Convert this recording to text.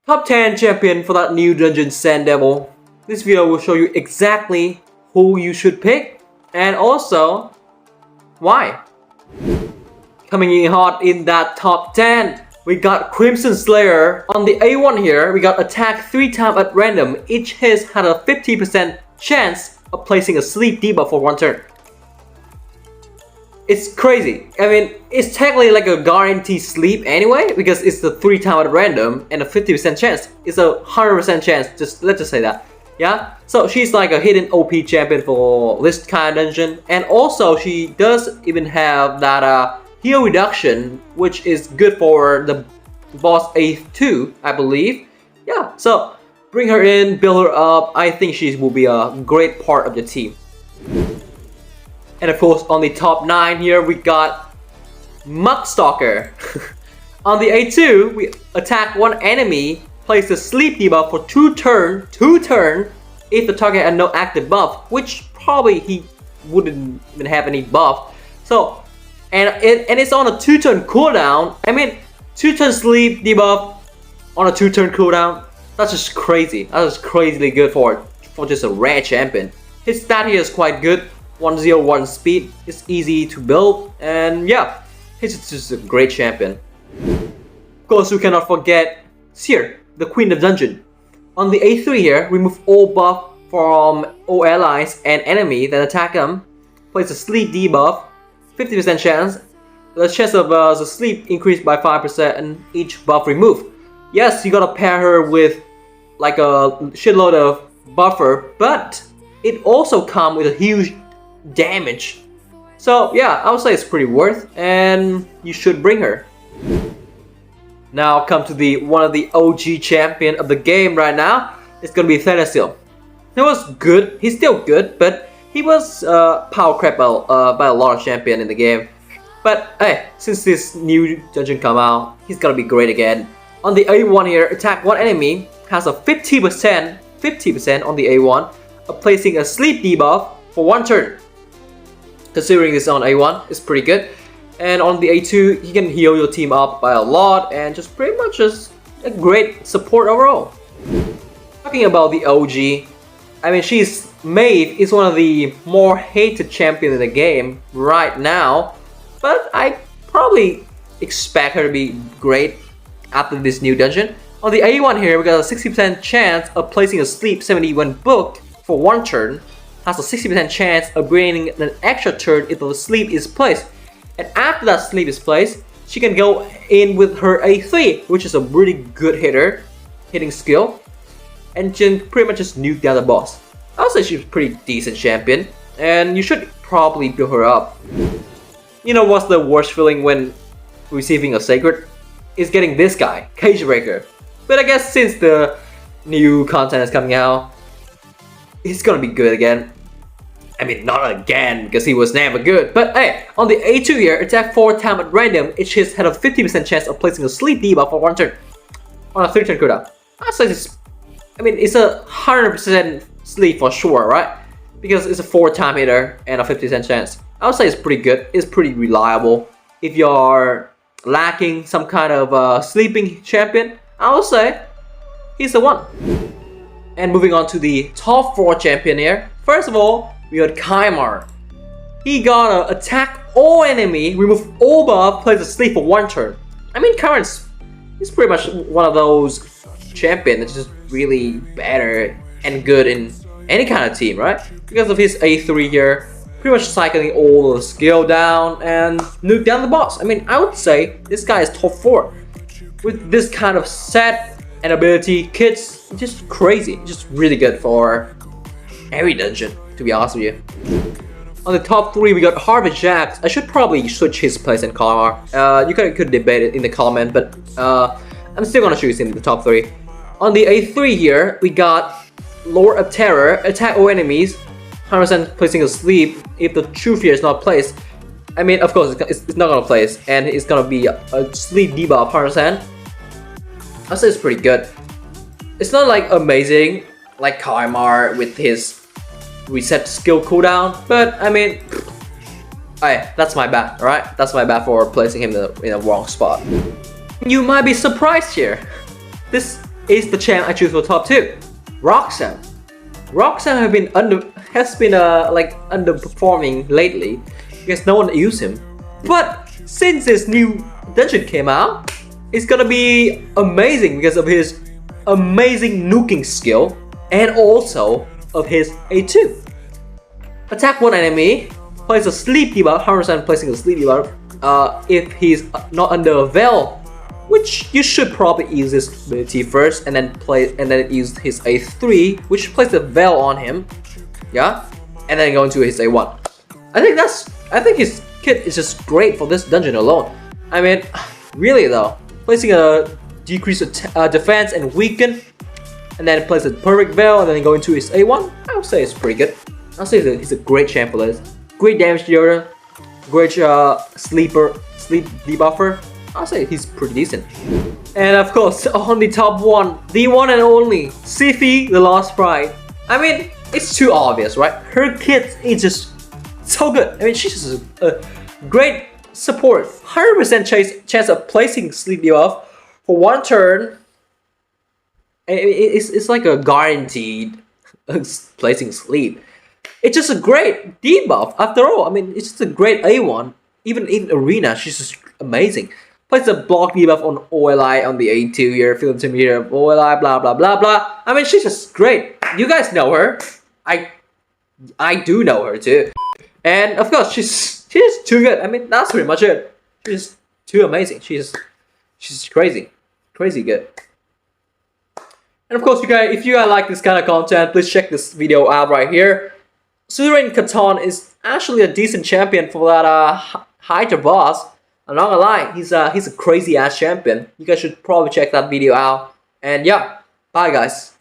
Top 10 champion for that new dungeon Sand Devil. This video will show you exactly who you should pick and also why. Coming in hot in that top 10, we got Crimson Slayer. On the A1 here, we got attack 3 times at random. Each hit had a 50% chance of placing a sleep debuff for 1 turn. It's crazy. I mean, it's technically like a guaranteed sleep anyway, because it's the 3 times at random and a 50% chance. It's a 100% chance, let's just say that. Yeah? So she's like a hidden OP champion for this kind of dungeon. And also, she does even have that heal reduction, which is good for the boss A2, I believe. Yeah, so bring her in, build her up. I think she will be a great part of the team. And of course, on the top 9 here, we got Stalker. On the A2, we attack one enemy, place the sleep debuff for 2 turns if the target had no active buff, which probably he wouldn't even have any buff. So, and it's on a 2-turn cooldown. I mean, 2-turn sleep debuff on a 2-turn cooldown. That's just crazy. That's just crazily good for just a rare champion. His stat here is quite good. 101 speed, it's easy to build, and yeah, he's just a great champion. Of course, we cannot forget Seer, the Queen of Dungeon. On the A3 here, remove all buff from all allies and enemy that attack them. Place a sleep debuff, 50% chance. The chance of the sleep increased by 5% and each buff removed. Yes, you gotta pair her with like a shitload of buffer, but it also comes with a huge damage. So yeah, I would say it's pretty worth and you should bring her. Now come to the one of the OG champion of the game right now. It's gonna be Theta Seal. He was good, he's still good, but he was power crept by a lot of champion in the game. But hey, since this new dungeon come out, he's gonna be great again. On the A1 here, attack one enemy, has a 50% on the A1 of placing a sleep debuff for 1 turn. Considering this on A1, it's pretty good. And on the A2, he can heal your team up by a lot and just pretty much just a great support overall. Talking about the OG, I mean, Maeve is one of the more hated champions in the game right now, but I probably expect her to be great after this new dungeon. On the A1 here, we got a 60% chance of placing a sleep 71 book for 1 turn. Has a 60% chance of gaining an extra turn if the sleep is placed. And after that sleep is placed, she can go in with her A3, which is a really good hitting skill, and can pretty much just nuke down the boss. I would say she's a pretty decent champion, and you should probably build her up. You know what's the worst feeling when receiving a sacred? Is getting this guy, Cagebreaker. But I guess since the new content is coming out, he's gonna be good again. I mean, not again, because he was never good. But hey, on the A2 here, attack 4 times at random. Each hit had a 50% chance of placing a sleep debuff for 1 turn. On a 3-turn cooldown. I'd say it's a 100% sleep for sure, right? Because it's a 4-time hitter and a 50% chance. I would say it's pretty good. It's pretty reliable. If you're lacking some kind of sleeping champion, I would say he's the one. And moving on to the top 4 champion here. First of all, we got Cagebreaker. He gotta attack all enemy, remove all buff, place a sleep for 1 turn. I mean, he's pretty much one of those champions that's just really better and good in any kind of team, right? Because of his A3 here, pretty much cycling all the skill down and nuke down the boss. I mean, I would say this guy is top 4. With this kind of set and ability, kits, just crazy. Just really good for every dungeon, to be honest with you. On the top 3, we got Harvest Jax. I should probably switch his place in Cagebreaker. You could debate it in the comment, but I'm still gonna choose him in the top 3. On the A3 here, we got Lord of Terror. Attack all enemies, 100% placing a sleep if the True Fear is not placed. I mean, of course, it's not gonna place, and it's gonna be a sleep debuff 100%. I'd say it's pretty good. It's not like amazing like Cagebreaker with his reset skill cooldown, but I mean, hey, that's my bad, alright? That's my bad for placing him in the wrong spot. You might be surprised here. This is the champ I choose for top 2. Roxanne. Roxanne has been like underperforming lately because no one used him. But since this new dungeon came out, it's gonna be amazing because of his amazing nuking skill and also of his A2. Attack one enemy, place a sleep debuff, 100% placing a sleep debuff if he's not under a veil, which you should probably use this ability first and then use his A3, which places a veil on him, yeah, and then go into his A1. I think his kit is just great for this dungeon alone. I mean, really though, placing a decrease defense and weaken, and then place a perfect veil and then go into his A1, I would say it's pretty good. I'll say he's a great champ for this. Great damage dealer, great sleep debuffer. I'll say he's pretty decent. And of course, on the top 1, the one and only Siphi, the Lost Pride. I mean, it's too obvious, right? Her kit is just so good. I mean, she's just a great support. 100% chance of placing sleep debuff for 1 turn. It's like a guaranteed placing sleep. It's just a great debuff after all. I mean, it's just a great A1. Even in arena, she's just amazing. Place a block debuff on OLI on the A2 here, field intimidator of OLI, blah blah blah blah. I mean, she's just great. You guys know her. I do know her too. And of course, she's too good. I mean, that's pretty much it. She's too amazing. She's crazy good. And of course, if you guys like this kind of content, please check this video out right here. Suzerain Katon is actually a decent champion for that Hydra boss. I'm not gonna lie, he's a crazy ass champion. You guys should probably check that video out. And yeah, bye guys.